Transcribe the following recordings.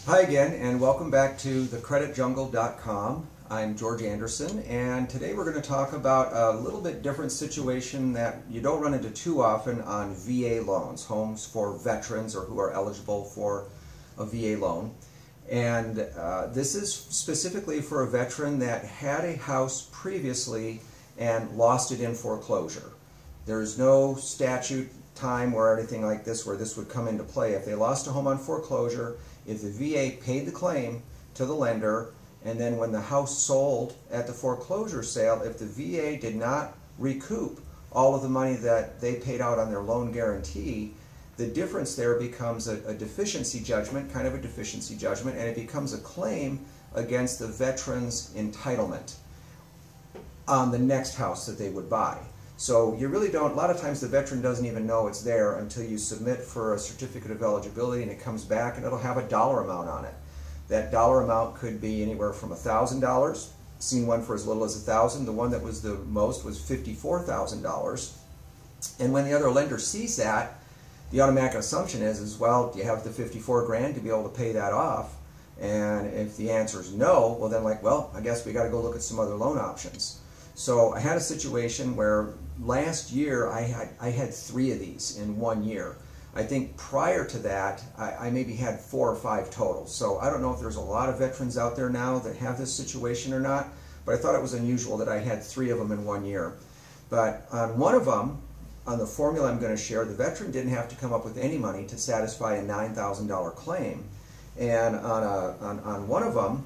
Hi again, and welcome back to thecreditjungle.com. I'm George Anderson, and today we're going to talk about a little bit different situation that you don't run into too often on VA loans, homes for veterans or who are eligible for a VA loan. And this is specifically for a veteran that had a house previously and lost it in foreclosure. There's no statute time or anything like this where this would come into play. If they lost a home on foreclosure, if the VA paid the claim to the lender, and then when the house sold at the foreclosure sale, if the VA did not recoup all of the money that they paid out on their loan guarantee, the difference there becomes a deficiency judgment, kind of a deficiency judgment, and it becomes a claim against the veteran's entitlement on the next house that they would buy. So you really don't, a lot of times the veteran doesn't even know it's there until you submit for a certificate of eligibility and it comes back and it'll have a dollar amount on it. That dollar amount could be anywhere from $1,000, seen one for as little as $1,000. The one that was the most was $54,000. And when the other lender sees that, the automatic assumption is, well, do you have the 54 grand to be able to pay that off? And if the answer is no, well then I guess we got to go look at some other loan options. So I had a situation where last year I had 3 of these in 1 year. I think prior to that I maybe had 4 or 5 total. So I don't know if there's a lot of veterans out there now that have this situation or not, but I thought it was unusual that I had 3 of them in 1 year. But on one of them, on the formula I'm going to share, the veteran didn't have to come up with any money to satisfy a $9,000 claim. And on one of them,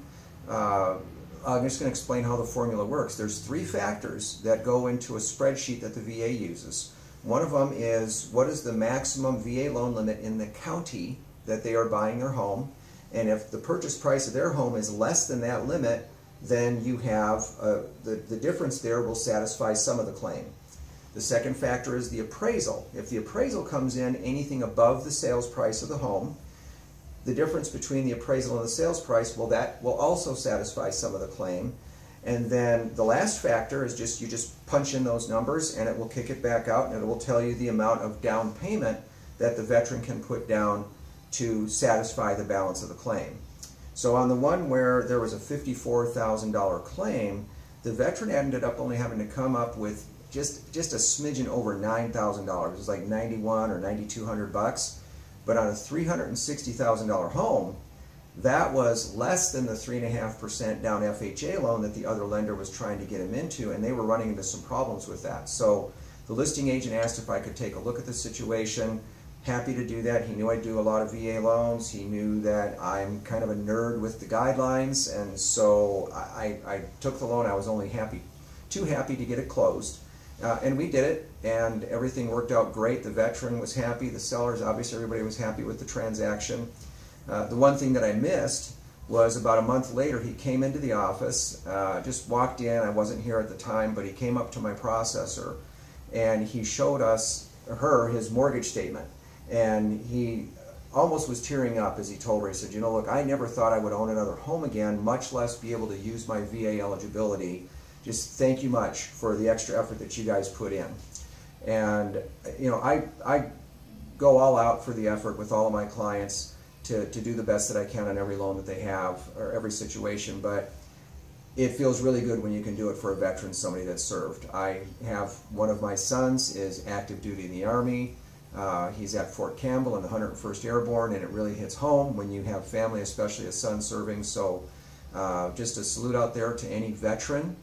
I'm just going to explain how the formula works. There's 3 factors that go into a spreadsheet that the VA uses. One of them is what is the maximum VA loan limit in the county that they are buying their home, and if the purchase price of their home is less than that limit, then you have the difference there will satisfy some of the claim. The second factor is the appraisal. If the appraisal comes in anything above the sales price of the home, the difference between the appraisal and the sales price, well, that will also satisfy some of the claim. And then the last factor is you just punch in those numbers and it will kick it back out and it will tell you the amount of down payment that the veteran can put down to satisfy the balance of the claim. So on the one where there was a $54,000 claim, the veteran ended up only having to come up with just a smidgen over $9,000. It was like $9,100 or $9,200. But on a $360,000 home, that was less than the 3.5% down FHA loan that the other lender was trying to get him into, and they were running into some problems with that. So the listing agent asked if I could take a look at the situation. Happy to do that. He knew I do a lot of VA loans. He knew that I'm kind of a nerd with the guidelines, and so I took the loan. I was only too happy to get it closed. And we did it, and everything worked out great. The veteran was happy, the sellers, obviously everybody was happy with the transaction. The one thing that I missed was about a month later he came into the office, just walked in. I wasn't here at the time, but he came up to my processor and he showed her his mortgage statement. And he almost was tearing up as he told her, he said, you know, look, I never thought I would own another home again, much less be able to use my VA eligibility. Just thank you much for the extra effort that you guys put in. And you know, I go all out for the effort with all of my clients to do the best that I can on every loan that they have or every situation, but it feels really good when you can do it for a veteran, somebody that's served. I have one of my sons is active duty in the Army. He's at Fort Campbell in the 101st Airborne, and it really hits home when you have family, especially a son serving. So just a salute out there to any veteran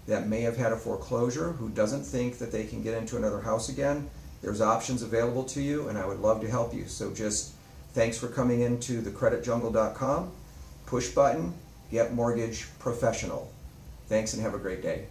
that may have had a foreclosure who doesn't think that they can get into another house again. There's options available to you, and I would love to help you. So just thanks for coming into thecreditjungle.com. Push button, get mortgage professional. Thanks and have a great day.